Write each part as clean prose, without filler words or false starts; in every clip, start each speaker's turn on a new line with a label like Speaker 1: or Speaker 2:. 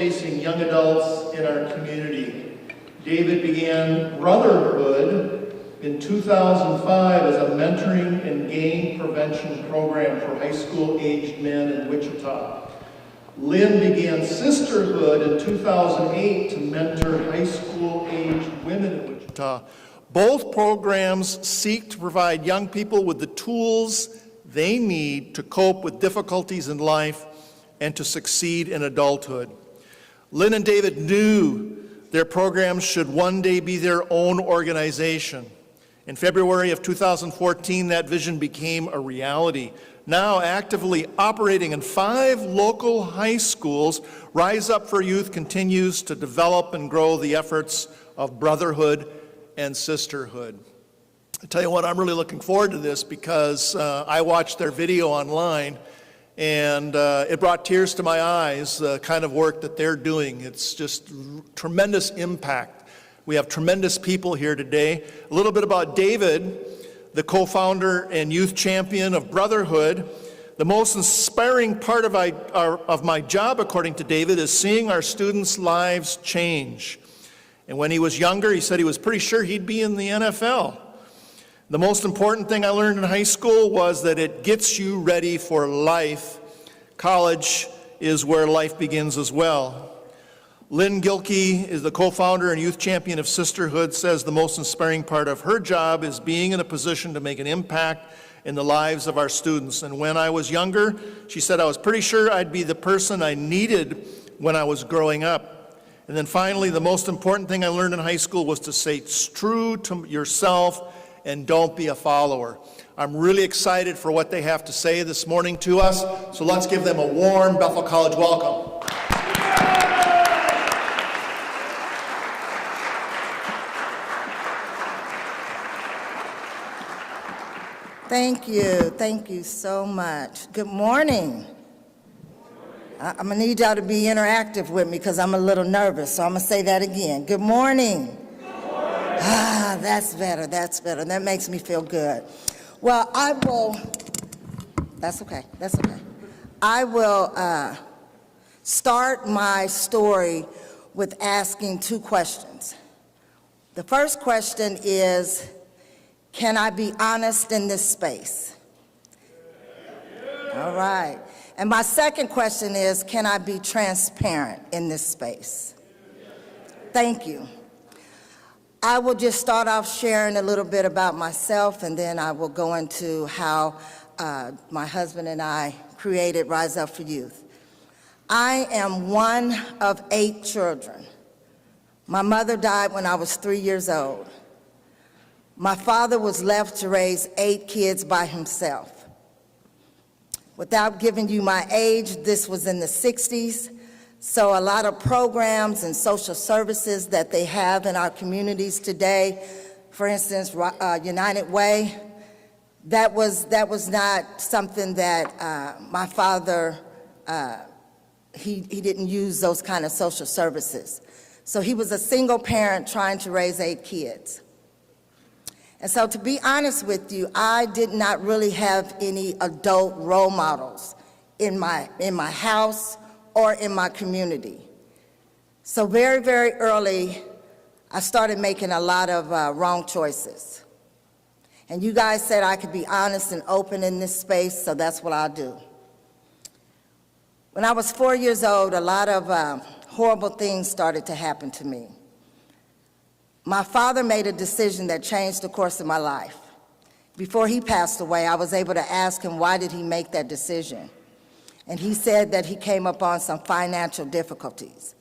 Speaker 1: Facing young adults in our community. David began Brotherhood in 2005 as a mentoring and gang prevention program for high school-aged men in Wichita. Lynn began Sisterhood in 2008 to mentor high school-aged women in Wichita. Both programs seek to provide young people with the tools they need to cope with difficulties in life and to succeed in adulthood. Lynn and David knew their programs should one day be their own organization. In February of 2014, that vision became a reality. Now actively operating in 5 local high schools, Rise Up for Youth continues to develop and grow the efforts of brotherhood and sisterhood. I tell you what, I'm really looking forward to this because I watched their video online, and it brought tears to my eyes, the kind of work that they're doing. It's just tremendous impact. We have tremendous people here today. A little bit about David, the co-founder and youth champion of Brotherhood. The most inspiring part of my job, according to David, is seeing our students' lives change. And when he was younger, he said he was pretty sure he'd be in the NFL. The most important thing I learned in high school was that it gets you ready for life. College is where life begins as well. Lynn Gilkey is the co-founder and youth champion of Sisterhood, says the most inspiring part of her job is being in a position to make an impact in the lives of our students. And when I was younger, she said I was pretty sure I'd be the person I needed when I was growing up. And then finally, the most important thing I learned in high school was to stay true to yourself and don't be a follower. I'm really excited for what they have to say this morning to us, so let's give them a warm Bethel College welcome.
Speaker 2: Thank you so much. Good morning. I'm gonna need y'all to be interactive with me because I'm a little nervous, so I'm gonna say that again. Good morning. That's better. That makes me feel good. Well, that's okay. I will start my story with asking 2 questions. The first question is, can I be honest in this space? All right. And my second question is, can I be transparent in this space? Thank you. I will just start off sharing a little bit about myself, and then I will go into how my husband and I created Rise Up for Youth. I am one of 8 children. My mother died when I was 3 years old. My father was left to raise 8 kids by himself. Without giving you my age, this was in the 60s. So a lot of programs and social services that they have in our communities today, for instance, United Way, that was not something that my father, he didn't use those kind of social services. So he was a single parent trying to raise 8 kids. And so to be honest with you, I did not really have any adult role models in my house or in my community. So very, very early, I started making a lot of wrong choices. And you guys said I could be honest and open in this space, so that's what I'll do. When I was 4 years old, a lot of horrible things started to happen to me. My father made a decision that changed the course of my life. Before he passed away, I was able to ask him, why did he make that decision? And he said that he came upon some financial difficulties.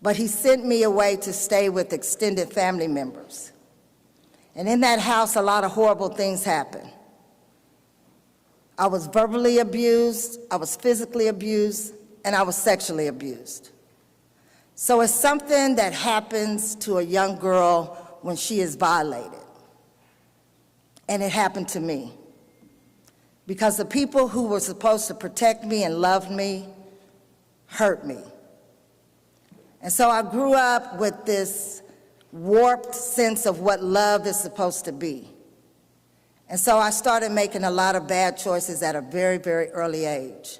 Speaker 2: But he sent me away to stay with extended family members. And in that house, a lot of horrible things happened. I was verbally abused, I was physically abused, and I was sexually abused. So it's something that happens to a young girl when she is violated. And it happened to me. Because the people who were supposed to protect me and love me hurt me. And so I grew up with this warped sense of what love is supposed to be. And so I started making a lot of bad choices at a very, very early age.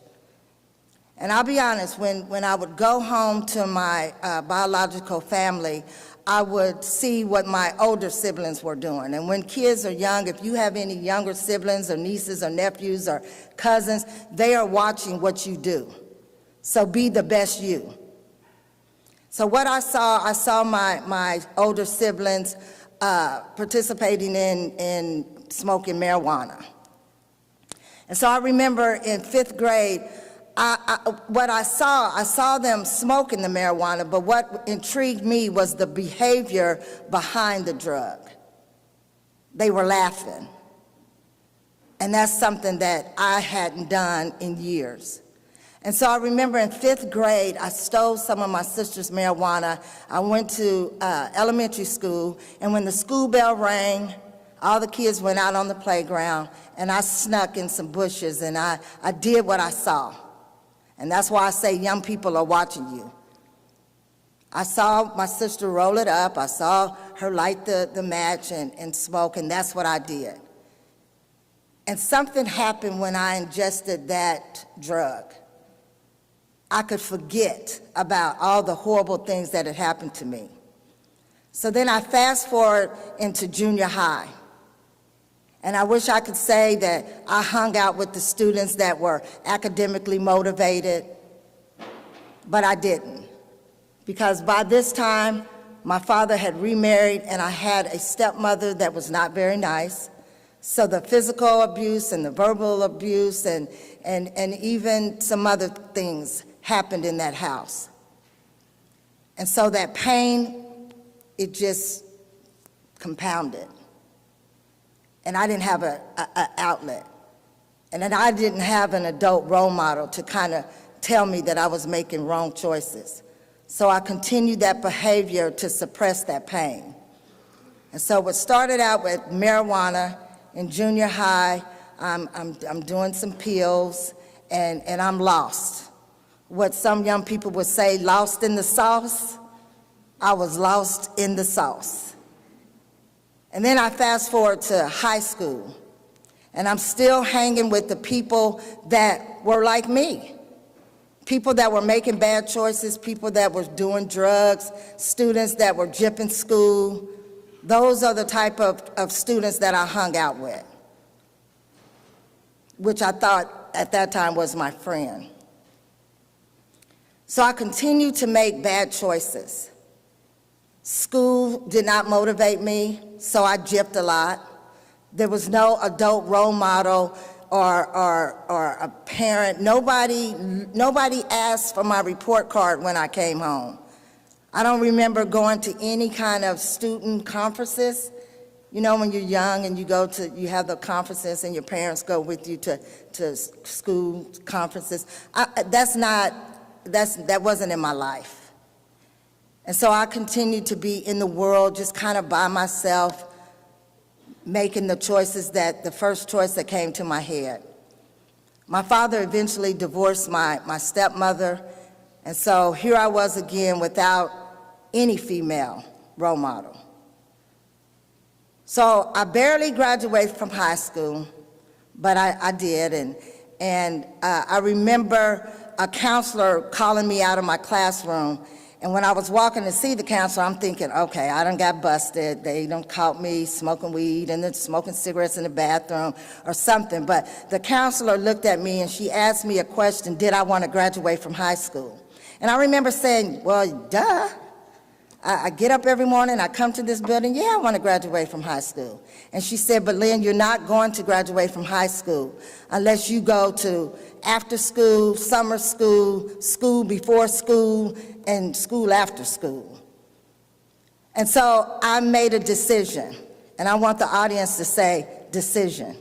Speaker 2: And I'll be honest, when I would go home to my biological family, I would see what my older siblings were doing. And when kids are young, if you have any younger siblings or nieces or nephews or cousins, they are watching what you do. So be the best you. So what I saw my older siblings participating in smoking marijuana. And so I remember in 5th grade, I saw them smoking the marijuana, but what intrigued me was the behavior behind the drug. They were laughing. And that's something that I hadn't done in years. And so I remember in 5th grade, I stole some of my sister's marijuana. I went to elementary school, and when the school bell rang, all the kids went out on the playground, and I snuck in some bushes, and I did what I saw. And that's why I say young people are watching you. I saw my sister roll it up. I saw her light the match and smoke, and that's what I did. And something happened when I ingested that drug. I could forget about all the horrible things that had happened to me. So then I fast forward into junior high. And I wish I could say that I hung out with the students that were academically motivated, but I didn't. Because by this time, my father had remarried and I had a stepmother that was not very nice. So the physical abuse and the verbal abuse and even some other things happened in that house. And so that pain, it just compounded. And I didn't have an outlet. And then I didn't have an adult role model to kind of tell me that I was making wrong choices. So I continued that behavior to suppress that pain. And so what started out with marijuana in junior high, I'm doing some pills, and I'm lost. What some young people would say, lost in the sauce, I was lost in the sauce. And then I fast forward to high school, and I'm still hanging with the people that were like me. People that were making bad choices, people that were doing drugs, students that were jipping school. Those are the type of students that I hung out with, which I thought at that time was my friend. So I continued to make bad choices. School did not motivate me, so I gypped a lot. There was no adult role model or a parent. Nobody asked for my report card when I came home. I don't remember going to any kind of student conferences. You know, when you're young and you have the conferences and your parents go with you to school conferences. That wasn't in my life. And so I continued to be in the world just kind of by myself, making the first choice that came to my head. My father eventually divorced my stepmother, and so here I was again without any female role model. So I barely graduated from high school, but I did, and I remember a counselor calling me out of my classroom. And when I was walking to see the counselor, I'm thinking, okay, I done got busted. They done caught me smoking weed and then smoking cigarettes in the bathroom or something. But the counselor looked at me and she asked me a question, did I want to graduate from high school? And I remember saying, well, duh. I get up every morning, I come to this building, yeah, I want to graduate from high school. And she said, but Lynn, you're not going to graduate from high school unless you go to after school, summer school, school before school, and school after school. And so I made a decision, and I want the audience to say, decision.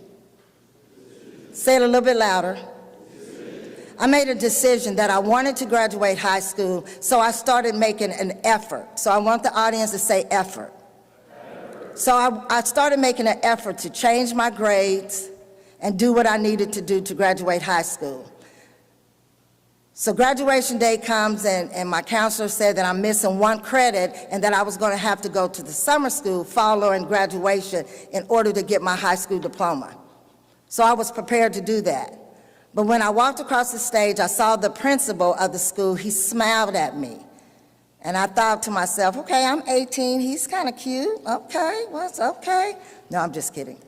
Speaker 2: Say it a little bit louder. I made a decision that I wanted to graduate high school, so I started making an effort. So I want the audience to say effort. So I started making an effort to change my grades and do what I needed to do to graduate high school. So graduation day comes, and my counselor said that I'm missing one credit and that I was going to have to go to the summer school following graduation in order to get my high school diploma. So I was prepared to do that. But when I walked across the stage, I saw the principal of the school. He smiled at me. And I thought to myself, okay, I'm 18, he's kind of cute. Okay, what's okay? No, I'm just kidding.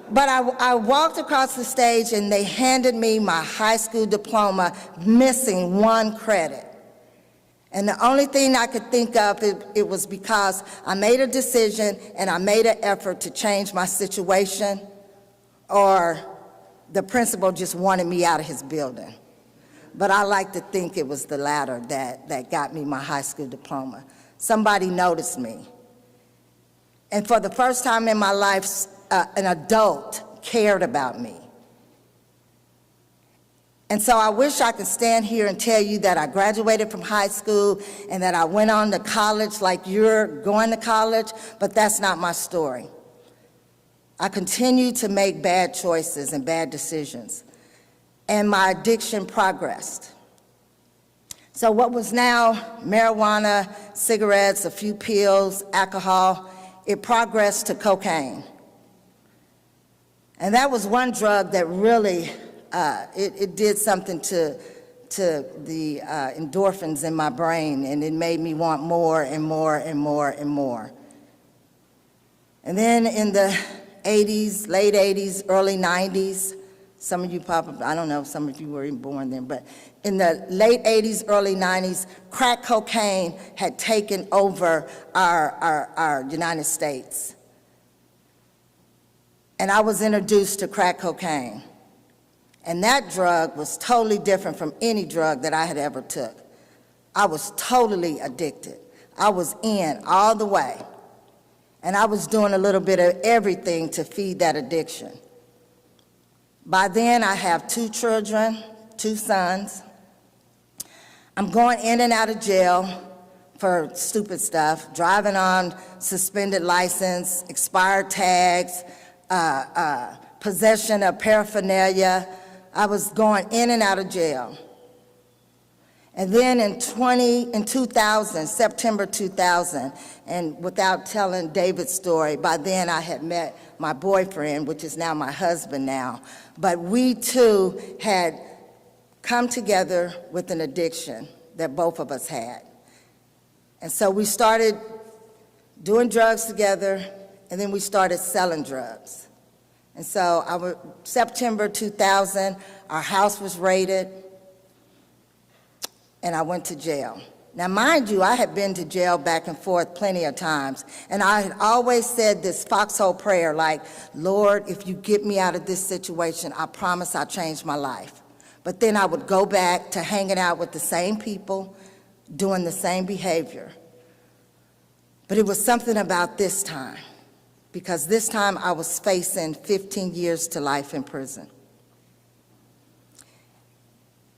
Speaker 2: But I walked across the stage and they handed me my high school diploma, missing 1 credit. And the only thing I could think of, it was because I made a decision and I made an effort to change my situation, or the principal just wanted me out of his building. But I like to think it was the latter that got me my high school diploma. Somebody noticed me. And for the first time in my life, an adult cared about me. And so I wish I could stand here and tell you that I graduated from high school and that I went on to college like you're going to college, but that's not my story. I continued to make bad choices and bad decisions, and my addiction progressed. So what was now marijuana, cigarettes, a few pills, alcohol, it progressed to cocaine. And that was one drug that really, it did something to the endorphins in my brain, and it made me want more and more and more and more. And then in the 80s, late 80s, early 90s, some of you probably, I don't know, some of you were even born then, but in the late 80s, early 90s, crack cocaine had taken over our United States. And I was introduced to crack cocaine. And that drug was totally different from any drug that I had ever took. I was totally addicted. I was in all the way. And I was doing a little bit of everything to feed that addiction. By then, I have 2 children, 2 sons. I'm going in and out of jail for stupid stuff, driving on suspended license, expired tags, possession of paraphernalia. I was going in and out of jail. And then in 2000, September 2000, and without telling David's story, by then I had met my boyfriend, which is now my husband now. But we too had come together with an addiction that both of us had. And so we started doing drugs together, and then we started selling drugs. And so September 2000, our house was raided, and I went to jail. Now, mind you, I had been to jail back and forth plenty of times, and I had always said this foxhole prayer like, Lord, if you get me out of this situation, I promise I'll change my life. But then I would go back to hanging out with the same people, doing the same behavior. But it was something about this time, because this time I was facing 15 years to life in prison.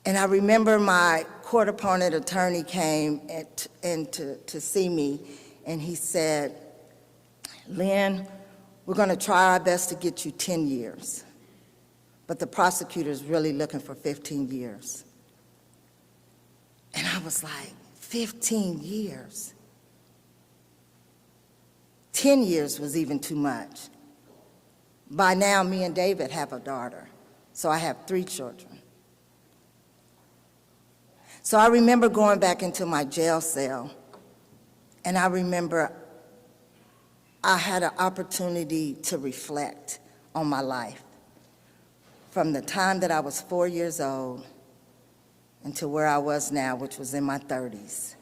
Speaker 2: And I remember my court opponent attorney came to see me, and he said, Lynn, we're going to try our best to get you 10 years, but the prosecutor's really looking for 15 years. And I was like, 15 years? 10 years was even too much. By now, me and David have a daughter, so I have 3 children. So I remember going back into my jail cell, and I remember I had an opportunity to reflect on my life from the time that I was 4 years old until where I was now, which was in my 30s.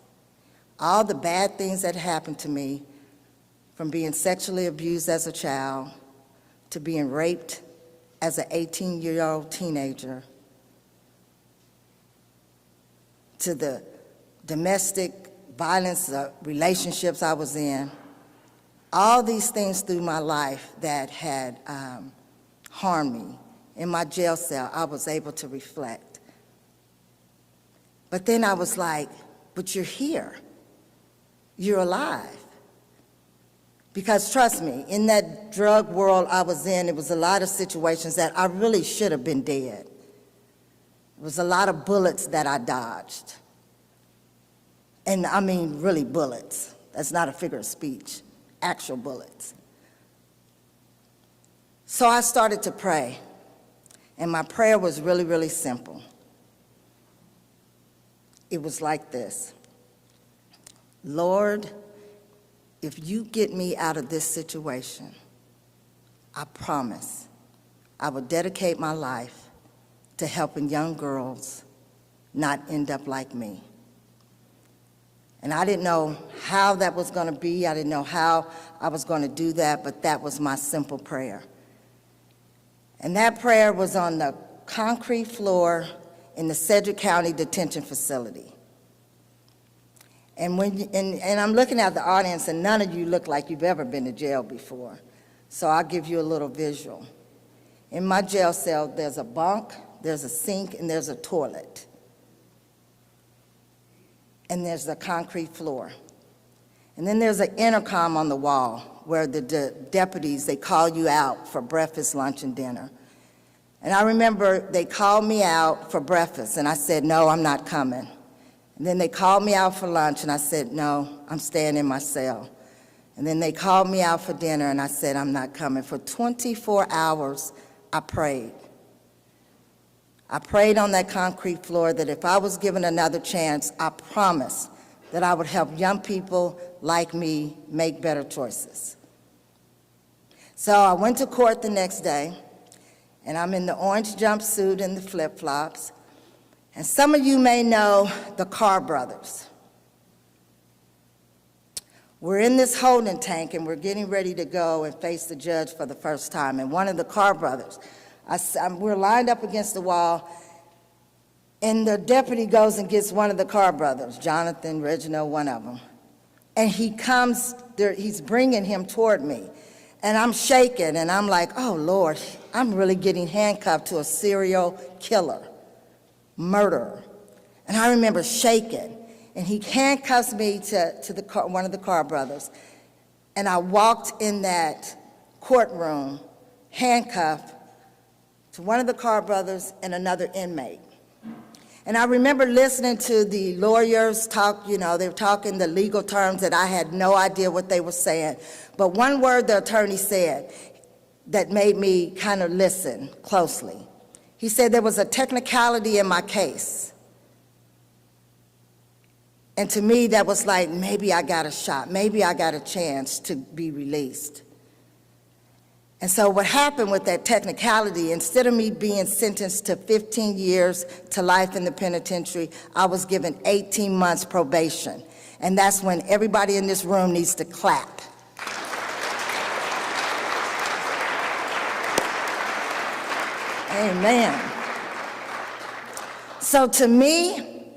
Speaker 2: All the bad things that happened to me, from being sexually abused as a child to being raped as an 18-year-old teenager, to the domestic violence relationships I was in, all these things through my life that had harmed me. In my jail cell, I was able to reflect. But then I was like, but you're here. You're alive. Because trust me, in that drug world I was in, it was a lot of situations that I really should have been dead. It was a lot of bullets that I dodged. And I mean, really bullets. That's not a figure of speech, actual bullets. So I started to pray. And my prayer was really, really simple. It was like this: Lord, if you get me out of this situation, I promise I will dedicate my life to helping young girls not end up like me. And I didn't know how that was going to be. I didn't know how I was going to do that, but that was my simple prayer. And that prayer was on the concrete floor in the Sedgwick County Detention Facility. And I'm looking at the audience, and none of you look like you've ever been to jail before. So I'll give you a little visual. In my jail cell, there's a bunk, there's a sink, and there's a toilet. And there's the concrete floor. And then there's an intercom on the wall where the deputies, they call you out for breakfast, lunch, and dinner. And I remember they called me out for breakfast, and I said, no, I'm not coming. And then they called me out for lunch, and I said, no, I'm staying in my cell. And then they called me out for dinner, and I said, I'm not coming. For 24 hours, I prayed. I prayed on that concrete floor that if I was given another chance, I promised that I would help young people like me make better choices. So I went to court the next day, and I'm in the orange jumpsuit and the flip-flops. And some of you may know the Carr brothers. We're in this holding tank, and we're getting ready to go and face the judge for the first time. And one of the Carr brothers, we're lined up against the wall, and the deputy goes and gets one of the Carr brothers, Jonathan, Reginald, one of them. And he comes there, he's bringing him toward me. And I'm shaking, and I'm like, oh, Lord, I'm really getting handcuffed to a serial killer, murderer. And I remember shaking. And he handcuffs me to one of the Carr brothers. And I walked in that courtroom handcuffed to one of the Carr brothers and another inmate. And I remember listening to the lawyers talk, they were talking the legal terms that I had no idea what they were saying. But one word the attorney said that made me kind of listen closely. He said there was a technicality in my case. And to me, that was like, maybe I got a shot, maybe I got a chance to be released. And so what happened with that technicality, instead of me being sentenced to 15 years to life in the penitentiary, I was given 18 months probation. And that's when everybody in this room needs to clap. Amen. So to me,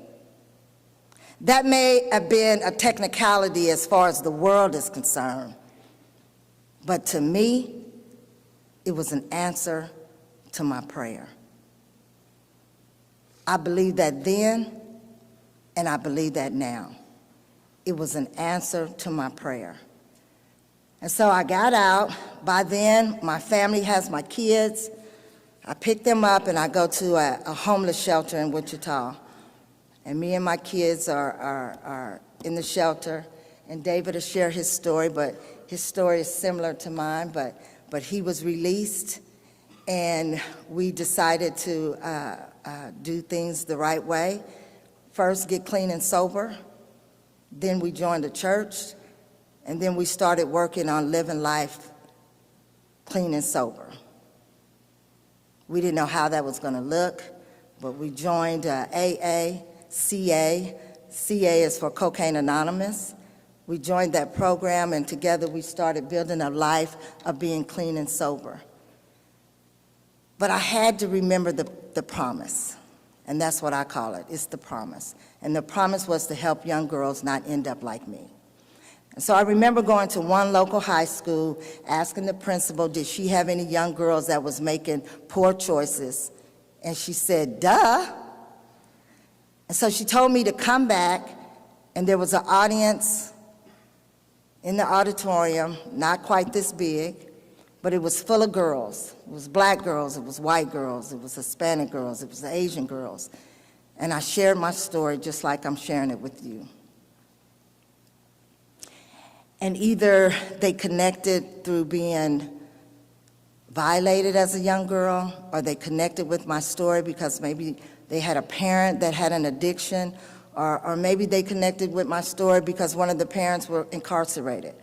Speaker 2: that may have been a technicality as far as the world is concerned, but to me, it was an answer to my prayer. I believe that then, and I believe that now. It was an answer to my prayer. And so I got out. By then, my family has my kids. I pick them up, and I go to a homeless shelter in Wichita. And me and my kids are in the shelter, and David will share his story, but his story is similar to mine, but he was released, and we decided to do things the right way. First, get clean and sober, then we joined a church, and then we started working on living life clean and sober. We didn't know how that was going to look, but we joined AA, CA. CA is for Cocaine Anonymous. We joined that program, and together we started building a life of being clean and sober. But I had to remember the promise, and that's what I call it. It's the promise. And the promise was to help young girls not end up like me. And so I remember going to one local high school, asking the principal, did she have any young girls that was making poor choices? And she said, duh. And so she told me to come back, and there was an audience in the auditorium, not quite this big, but it was full of girls. It was black girls, it was white girls, it was Hispanic girls, it was Asian girls. And I shared my story just like I'm sharing it with you. And either they connected through being violated as a young girl, or they connected with my story because maybe they had a parent that had an addiction, or maybe they connected with my story because one of the parents were incarcerated.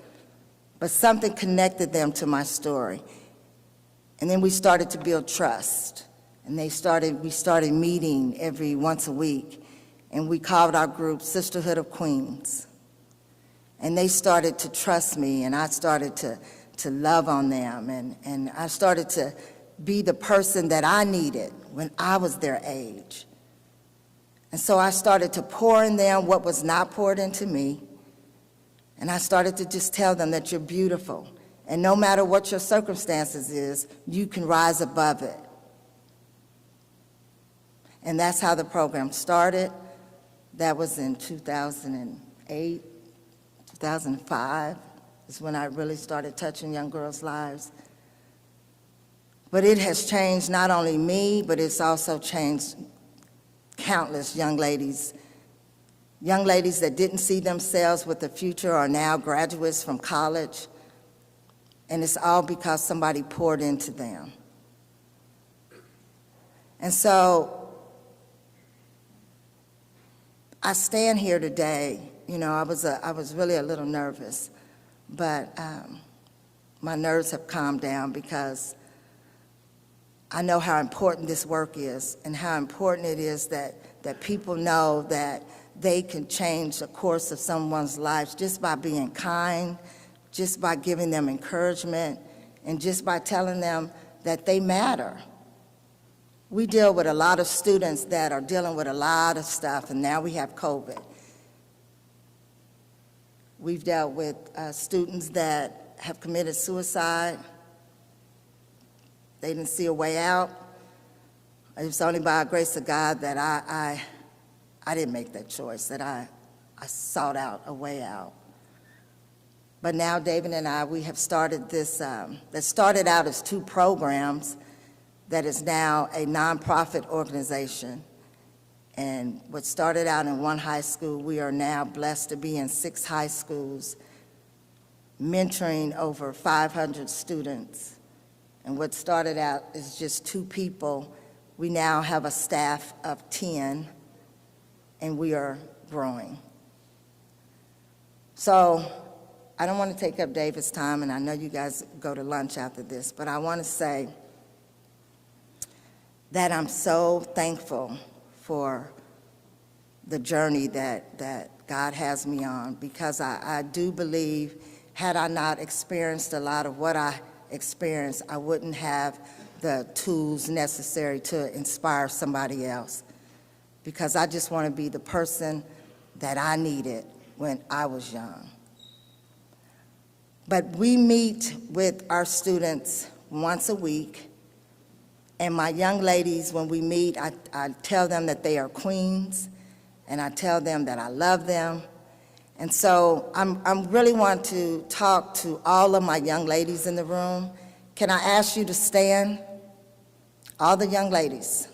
Speaker 2: But something connected them to my story. And then we started to build trust. And we started meeting every once a week. And we called our group Sisterhood of Queens. And they started to trust me, and I started to love on them. And I started to be the person that I needed when I was their age. And so I started to pour in them what was not poured into me. And I started to just tell them that you're beautiful. And no matter what your circumstances is, you can rise above it. And that's how the program started. That was in 2008, 2005 is when I really started touching young girls' lives. But it has changed not only me, but it's also changed countless young ladies that didn't see themselves with a future are now graduates from college. And it's all because somebody poured into them. And so I stand here today, you know, I was really a little nervous, but my nerves have calmed down because I know how important this work is and how important it is that people know that they can change the course of someone's life just by being kind, just by giving them encouragement, and just by telling them that they matter. We deal with a lot of students that are dealing with a lot of stuff, and now we have COVID. We've dealt with students that have committed suicide. They didn't see a way out. It was only by the grace of God that I didn't make that choice, that I sought out a way out. But now David and I, we have started this, that started out as 2 programs, that is now a nonprofit organization. And what started out in 1 high school, we are now blessed to be in 6 high schools, mentoring over 500 students. And what started out as just 2 people, we now have a staff of 10, and we are growing. So I don't want to take up David's time, and I know you guys go to lunch after this, but I want to say that I'm so thankful for the journey that God has me on, because I do believe, had I not experienced a lot of what I experienced, I wouldn't have the tools necessary to inspire somebody else, because I just want to be the person that I needed when I was young. But we meet with our students once a week, and my young ladies, when we meet, I tell them that they are queens, and I tell them that I love them. And so I really want to talk to all of my young ladies in the room. Can I ask you to stand? All the young ladies.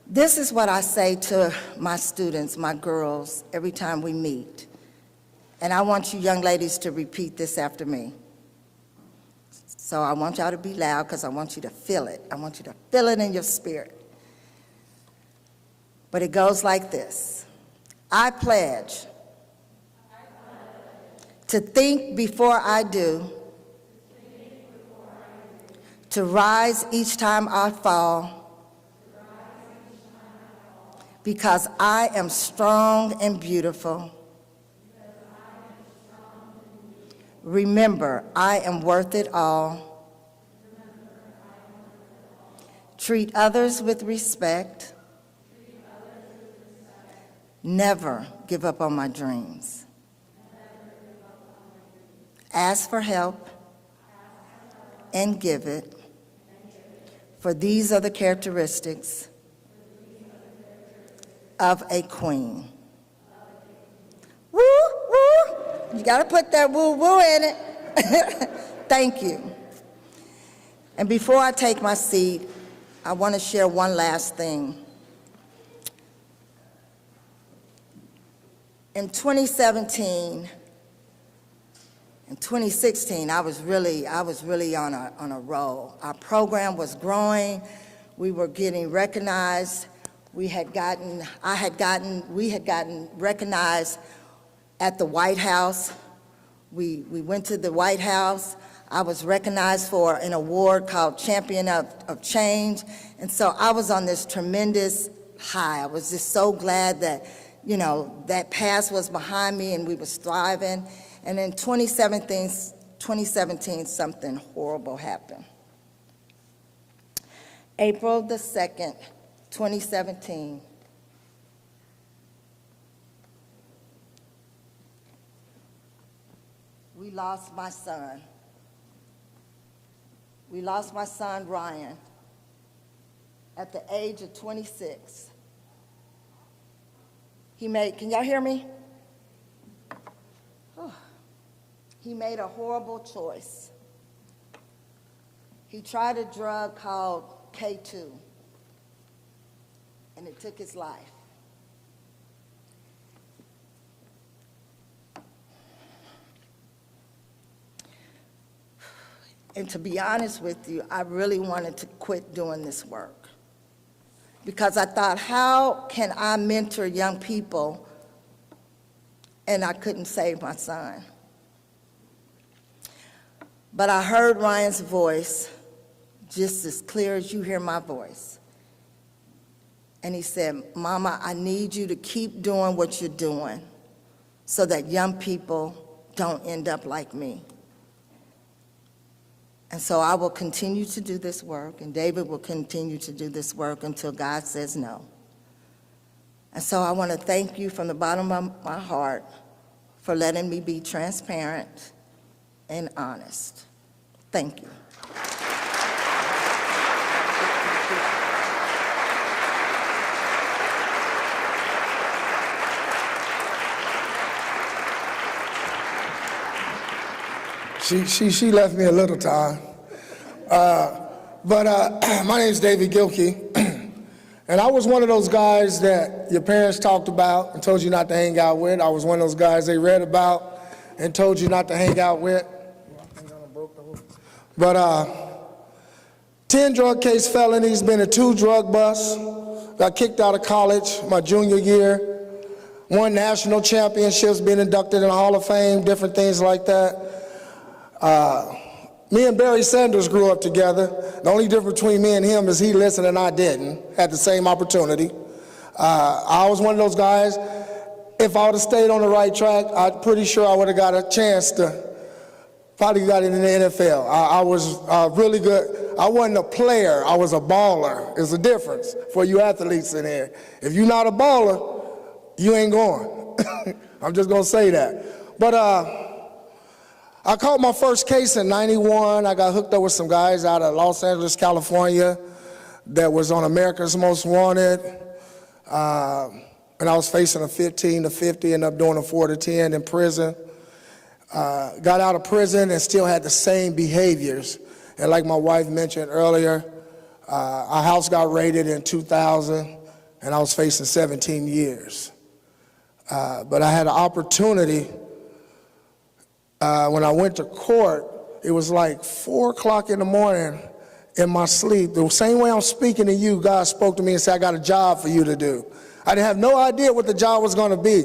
Speaker 2: This is what I say to my students, my girls, every time we meet. And I want you young ladies to repeat this after me. So I want y'all to be loud because I want you to feel it. I want you to feel it in your spirit. But it goes like this. I pledge to think before I do, to rise each time I fall, because I am strong and beautiful. Remember, I am worth it all. Treat others with respect. Never give up on my dreams. Ask for help and give it. For these are the characteristics of a queen. Woo, woo. You got to put that woo-woo in it. Thank you. And before I take my seat, I want to share one last thing. In 2017 and 2016, I was really on a roll. Our program was growing. We were getting recognized. We had gotten recognized at the White House. We went to the White House. I was recognized for an award called Champion of Change. And so I was on this tremendous high. I was just so glad that, you know, that past was behind me and we were thriving. And in 2017, something horrible happened. April the 2nd, 2017, we lost my son. We lost my son, Ryan, at the age of 26. Can y'all hear me? He made a horrible choice. He tried a drug called K2, and it took his life. And to be honest with you, I really wanted to quit doing this work because I thought, how can I mentor young people and I couldn't save my son? But I heard Ryan's voice just as clear as you hear my voice. And he said, Mama, I need you to keep doing what you're doing so that young people don't end up like me. And so I will continue to do this work, and David will continue to do this work until God says no. And so I want to thank you from the bottom of my heart for letting me be transparent and honest. Thank you.
Speaker 3: She left me a little time. My name's David Gilkey, and I was one of those guys that your parents talked about and told you not to hang out with. I was one of those guys they read about and told you not to hang out with. But 10 drug case felonies, been in 2 drug busts, got kicked out of college my junior year, won national championships, been inducted in the Hall of Fame, different things like that. Me and Barry Sanders grew up together. The only difference between me and him is he listened and I didn't, had the same opportunity. I was one of those guys, if I would have stayed on the right track, I'm pretty sure I would have got a chance to probably got into the NFL. I was really good. I wasn't a player, I was a baller. There's a difference for you athletes in here. If you're not a baller, you ain't going. I'm just gonna say that. But I caught my first case in '91. I got hooked up with some guys out of Los Angeles, California that was on America's Most Wanted. And I was facing a 15 to 50, ended up doing a 4 to 10 in prison. Got out of prison and still had the same behaviors. And like my wife mentioned earlier, our house got raided in 2000 and I was facing 17 years. But I had an opportunity when I went to court. It was like 4 o'clock in the morning in my sleep. The same way I'm speaking to you, God spoke to me and said, I got a job for you to do. I didn't have no idea what the job was going to be.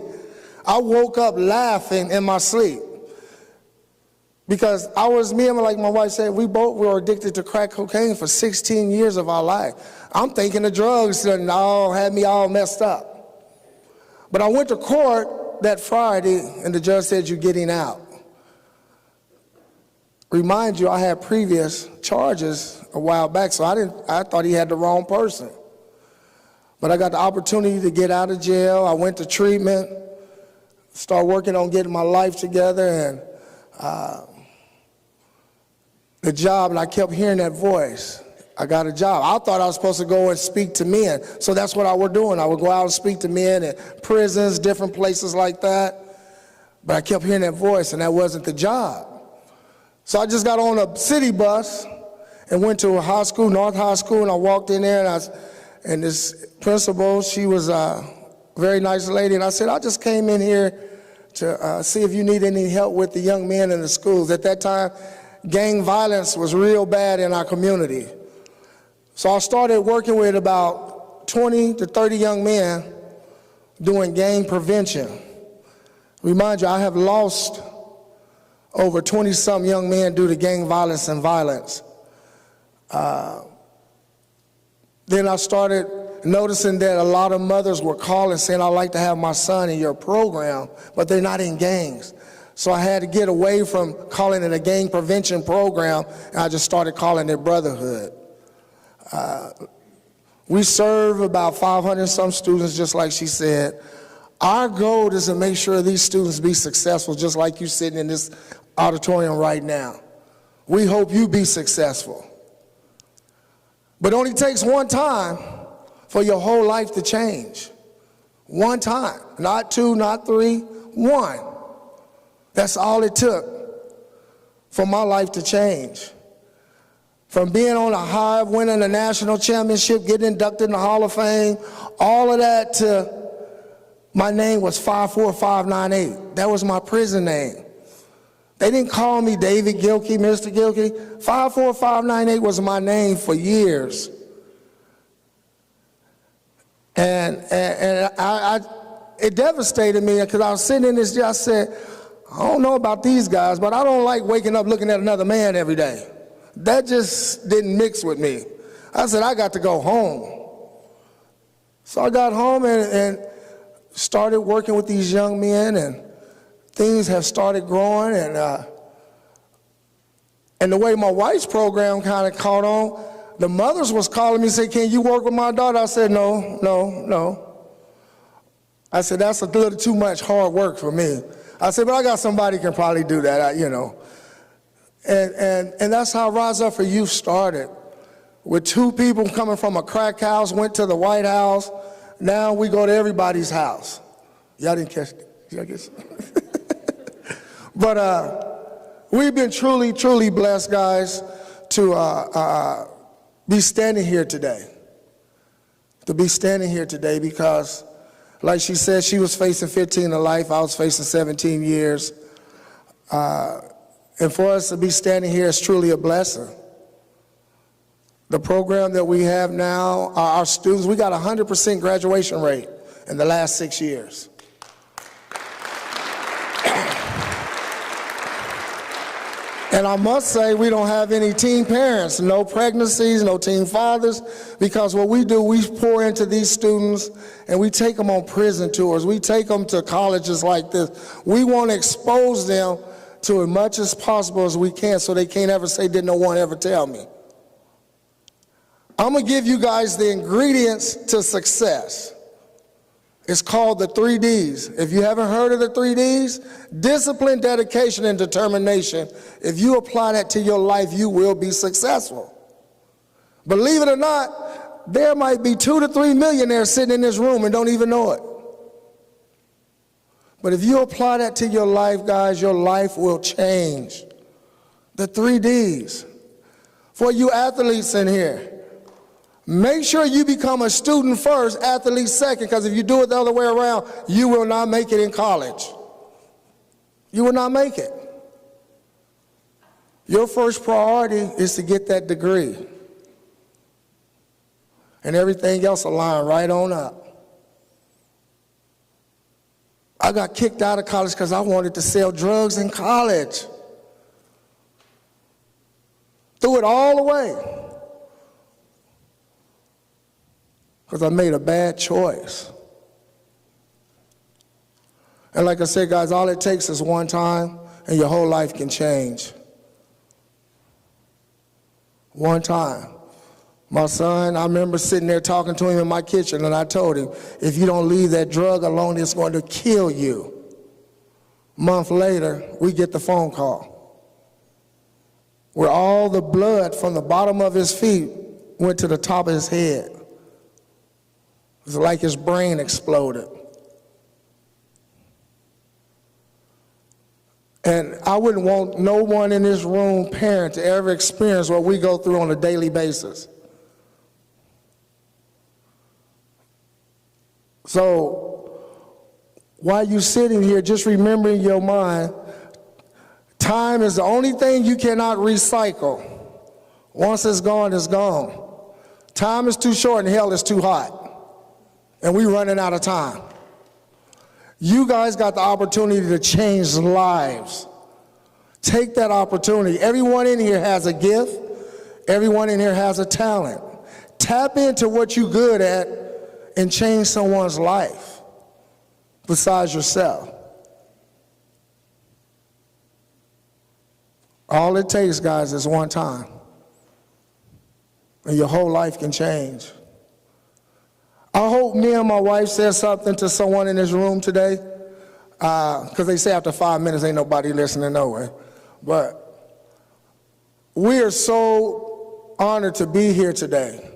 Speaker 3: I woke up laughing in my sleep because me and like my wife said, we both were addicted to crack cocaine for 16 years of our life. I'm thinking the drugs had me all messed up. But I went to court that Friday and the judge said, you're getting out. Remind you, I had previous charges a while back, so I thought he had the wrong person. But I got the opportunity to get out of jail. I went to treatment, started working on getting my life together, and the job, and I kept hearing that voice. I got a job. I thought I was supposed to go and speak to men, so that's what I was doing. I would go out and speak to men at prisons, different places like that. But I kept hearing that voice, and that wasn't the job. So I just got on a city bus and went to a high school, North High School, and I walked in there, and this principal, she was very nice lady, and I said, I just came in here to see if you need any help with the young men in the schools. At that time, gang violence was real bad in our community. So I started working with about 20 to 30 young men doing gang prevention. Remind you, I have lost over 20-some young men due to gang violence and violence. Then I started noticing that a lot of mothers were calling saying, I'd like to have my son in your program, but they're not in gangs. So I had to get away from calling it a gang prevention program, and I just started calling it brotherhood. We serve about 500-some students, just like she said. Our goal is to make sure these students be successful, just like you sitting in this auditorium right now. We hope you be successful. But it only takes one time for your whole life to change. One time, not two, not three, one. That's all it took for my life to change. From being on a high, winning a national championship, getting inducted in the Hall of Fame, all of that to my name was 54598. That was my prison name. They didn't call me David Gilkey, Mr. Gilkey. 54598 was my name for years. And it devastated me because I was sitting in this jail. I said, I don't know about these guys, but I don't like waking up looking at another man every day. That just didn't mix with me. I said, I got to go home. So I got home and started working with these young men, and things have started growing. And the way my wife's program kind of caught on, the mothers was calling me and saying, can you work with my daughter? I said, no. I said, that's a little too much hard work for me. I said, but I got somebody who can probably do that, And that's how Rise Up for Youth started. With two people coming from a crack house, went to the White House. Now we go to everybody's house. Y'all didn't catch it. Y'all get But we've been truly, truly blessed, guys, to be standing here today. To be standing here today because, like she said, she was facing 15 to life. I was facing 17 years. And for us to be standing here is truly a blessing. The program that we have now, our students, we got a 100% graduation rate in the last 6 years. And I must say, we don't have any teen parents, no pregnancies, no teen fathers, because what we do, we pour into these students and we take them on prison tours. We take them to colleges like this. We want to expose them to as much as possible as we can so they can't ever say, did no one ever tell me. I'm going to give you guys the ingredients to success. It's called the 3 Ds. If you haven't heard of the 3 Ds, discipline, dedication, and determination. If you apply that to your life, you will be successful. Believe it or not, there might be 2 to 3 millionaires sitting in this room and don't even know it. But if you apply that to your life, guys, your life will change. The 3 Ds. For you athletes in here, make sure you become a student first, athlete second, because if you do it the other way around, you will not make it in college. You will not make it. Your first priority is to get that degree. And everything else will line right on up. I got kicked out of college because I wanted to sell drugs in college. Threw it all away. Because I made a bad choice. And like I said, guys, all it takes is one time and your whole life can change. One time. My son, I remember sitting there talking to him in my kitchen, and I told him, if you don't leave that drug alone, it's going to kill you. A month later, we get the phone call where all the blood from the bottom of his feet went to the top of his head. It was like his brain exploded. And I wouldn't want no one in this room, parent, to ever experience what we go through on a daily basis. So while you're sitting here, just remember in your mind, time is the only thing you cannot recycle. Once it's gone, it's gone. Time is too short and hell is too hot. And we're running out of time. You guys got the opportunity to change lives. Take that opportunity. Everyone in here has a gift. Everyone in here has a talent. Tap into what you're good at and change someone's life besides yourself. All it takes, guys, is one time. And your whole life can change. I hope me and my wife said something to someone in this room today, because they say after 5 minutes ain't nobody listening nowhere. But we are so honored to be here today.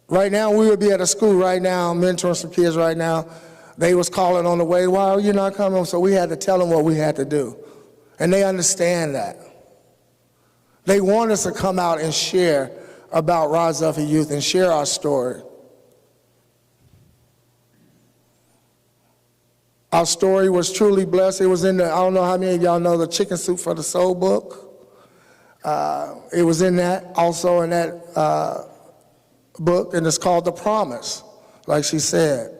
Speaker 3: Right now, we would be at a school right now, mentoring some kids right now. They was calling on the way, why are you not coming? So we had to tell them what we had to do. And they understand that. They want us to come out and share about Rise Up for Youth and share our story. Our story was truly blessed. It was in the, I don't know how many of y'all know the Chicken Soup for the Soul book. It was in that, also in that book, and it's called The Promise, like she said.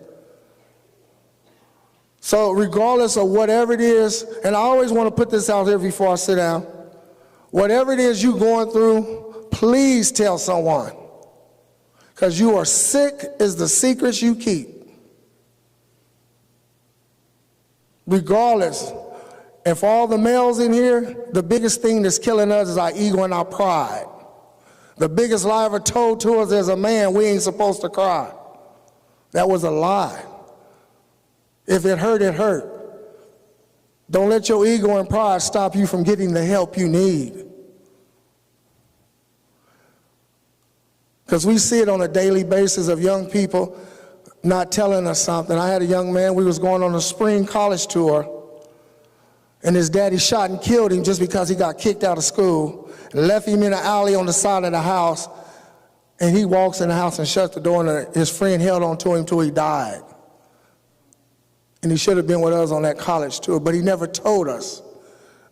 Speaker 3: So regardless of whatever it is, and I always want to put this out here before I sit down, whatever it is you're going through, please tell someone, because you are sick is the secrets you keep. Regardless, and for all the males in here, the biggest thing that's killing us is our ego and our pride. The biggest lie ever told to us as a man, we ain't supposed to cry. That was a lie. If it hurt, it hurt. Don't let your ego and pride stop you from getting the help you need. Because we see it on a daily basis of young people not telling us something. I had a young man, we was going on a spring college tour, and his daddy shot and killed him just because he got kicked out of school, and left him in an alley on the side of the house, and he walks in the house and shuts the door, and his friend held on to him till he died. And he should have been with us on that college tour, but he never told us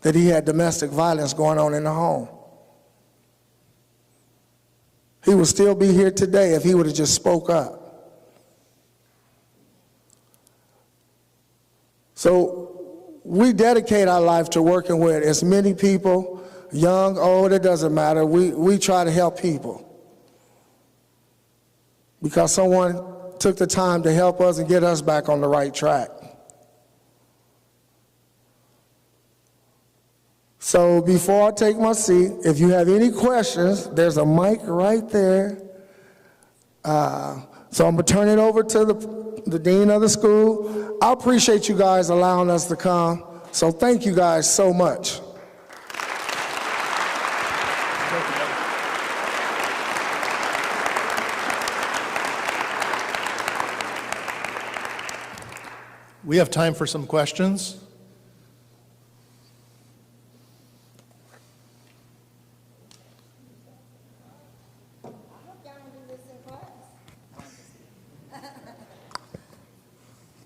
Speaker 3: that he had domestic violence going on in the home. He would still be here today if he would have just spoke up. So we dedicate our life to working with as many people, young, old, it doesn't matter. We try to help people because someone took the time to help us and get us back on the right track. So before I take my seat, if you have any questions, there's a mic right there. So I'm gonna turn it over to the dean of the school. I appreciate you guys allowing us to come. So thank you guys so much.
Speaker 1: We have time for some questions.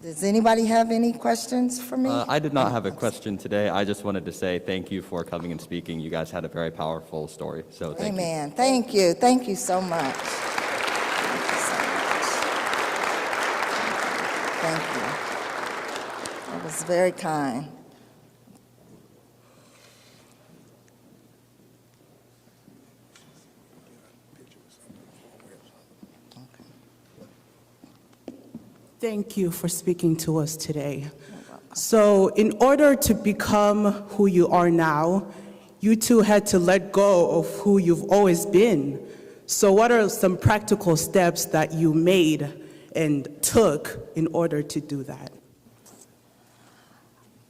Speaker 2: Does anybody have any questions for me?
Speaker 4: I did not have a question today. I just wanted to say thank you for coming and speaking. You guys had a very powerful story, so thank you.
Speaker 2: Amen. Thank you. Thank you so much. Thank you so much. Thank you. That was very kind.
Speaker 5: Thank you for speaking to us today. So in order to become who you are now, you two had to let go of who you've always been. So what are some practical steps that you made and took in order to do that?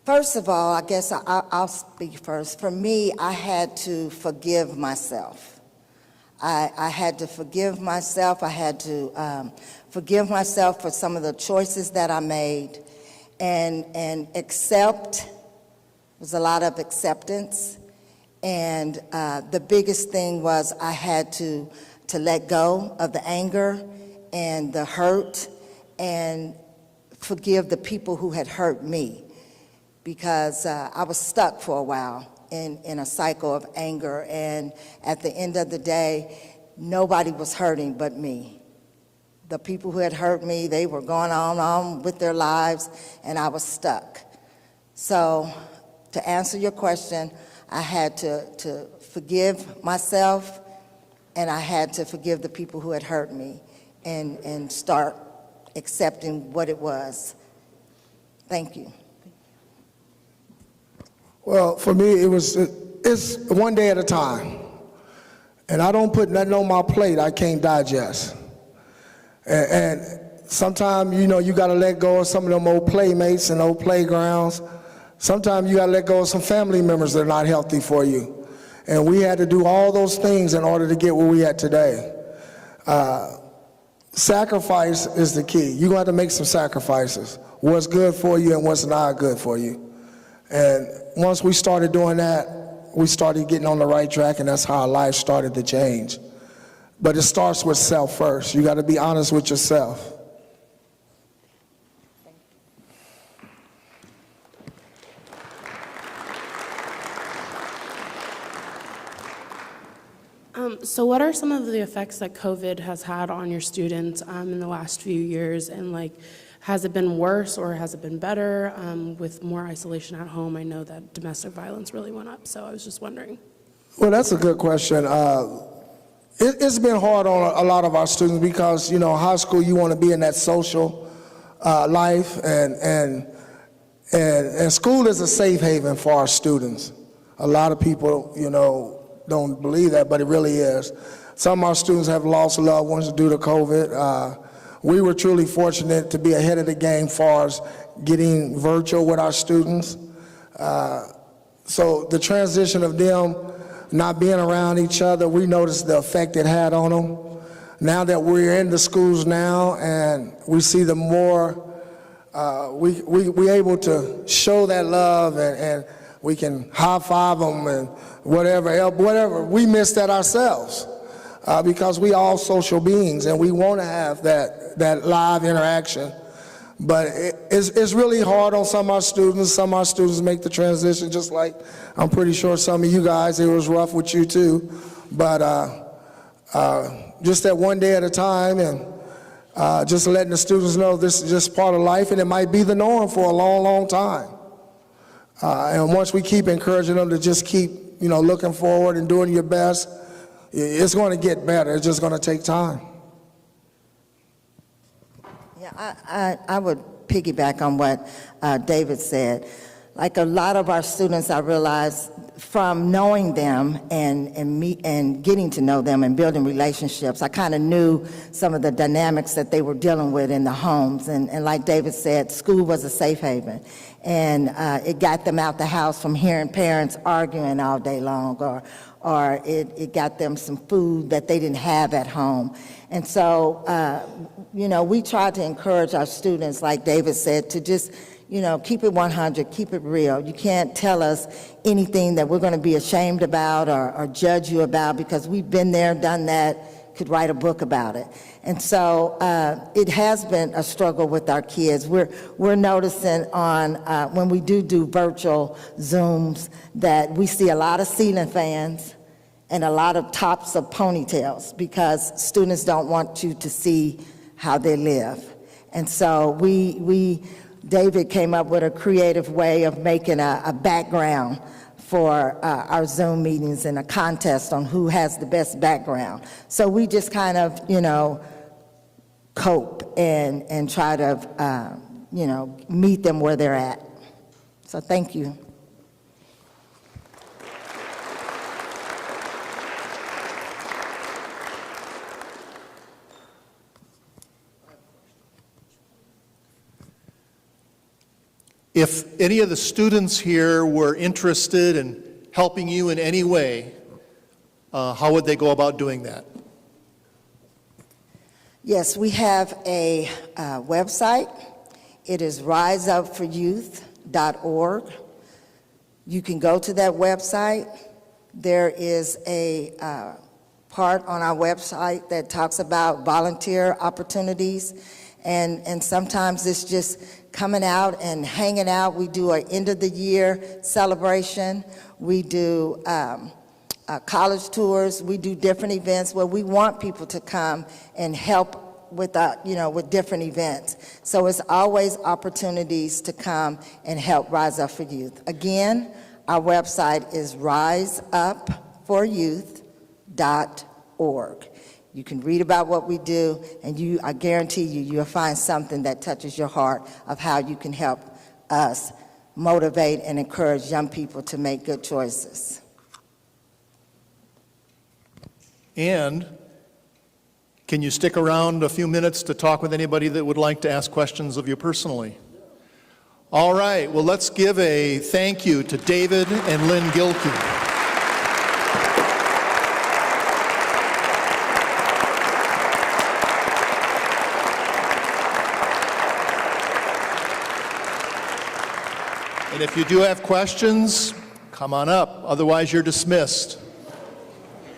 Speaker 2: First of all, I guess I'll speak first. For me, I had to forgive myself. I had to forgive myself. I had to forgive myself for some of the choices that I made and accept. There's a lot of acceptance. And the biggest thing was I had to let go of the anger and the hurt and forgive the people who had hurt me, because I was stuck for a while in a cycle of anger, and at the end of the day, nobody was hurting but me. The people who had hurt me, they were going on with their lives, and I was stuck. So, to answer your question, I had to forgive myself, and I had to forgive the people who had hurt me, and start accepting what it was. Thank you.
Speaker 3: Well, for me, it's one day at a time. And I don't put nothing on my plate I can't digest. And sometimes, you got to let go of some of them old playmates and old playgrounds. Sometimes you got to let go of some family members that are not healthy for you. And we had to do all those things in order to get where we at today. Sacrifice is the key. You're going to have to make some sacrifices. What's good for you and what's not good for you. And once we started doing that, we started getting on the right track, and that's how our life started to change. But it starts with self first. You got to be honest with yourself.
Speaker 6: So what are some of the effects that COVID has had on your students in the last few years? And has it been worse or has it been better with more isolation at home? I know that domestic violence really went up, so I was just wondering.
Speaker 3: Well, that's a good question. It's been hard on a lot of our students because, high school, you want to be in that social life, and school is a safe haven for our students. A lot of people, don't believe that, but it really is. Some of our students have lost loved ones due to COVID. We were truly fortunate to be ahead of the game as far as getting virtual with our students. So the transition of them not being around each other, we noticed the effect it had on them. Now that we're in the schools now and we see them more, we able to show that love, and we can high five them and whatever. We miss that ourselves because we all social beings and we want to have that live interaction. But it's really hard on some of our students. Some of our students make the transition, just like I'm pretty sure some of you guys, it was rough with you too. But just that one day at a time, and just letting the students know this is just part of life, and it might be the norm for a long, long time. And once we keep encouraging them to just keep, looking forward and doing your best, it's going to get better. It's just going to take time.
Speaker 2: Yeah, I would piggyback on what David said. Like a lot of our students, I realized from knowing them and getting to know them and building relationships, I kind of knew some of the dynamics that they were dealing with in the homes. And like David said, school was a safe haven. And it got them out the house from hearing parents arguing all day long, or it got them some food that they didn't have at home. And so, we try to encourage our students, like David said, to just, keep it 100, keep it real. You can't tell us anything that we're going to be ashamed about or judge you about, because we've been there, done that, could write a book about it. And so it has been a struggle with our kids. We're noticing on when we do virtual Zooms that we see a lot of ceiling fans and a lot of tops of ponytails, because students don't want you to see how they live. And so David came up with a creative way of making a background for our Zoom meetings and a contest on who has the best background. So we just kind of, cope and try to, meet them where they're at. So thank you.
Speaker 1: If any of the students here were interested in helping you in any way, how would they go about doing that?
Speaker 2: Yes, we have a website. It is riseupforyouth.org. You can go to that website. There is a part on our website that talks about volunteer opportunities, And sometimes it's just coming out and hanging out. We do an end of the year celebration. We do college tours. We do different events where we want people to come and help with with different events. So it's always opportunities to come and help Rise Up for Youth. Again, our website is riseupforyouth.org. You can read about what we do, and I guarantee you'll find something that touches your heart of how you can help us motivate and encourage young people to make good choices.
Speaker 1: And can you stick around a few minutes to talk with anybody that would like to ask questions of you personally? All right, well, let's give a thank you to David and Lynn Gilkey. And if you do have questions, come on up. Otherwise, you're dismissed.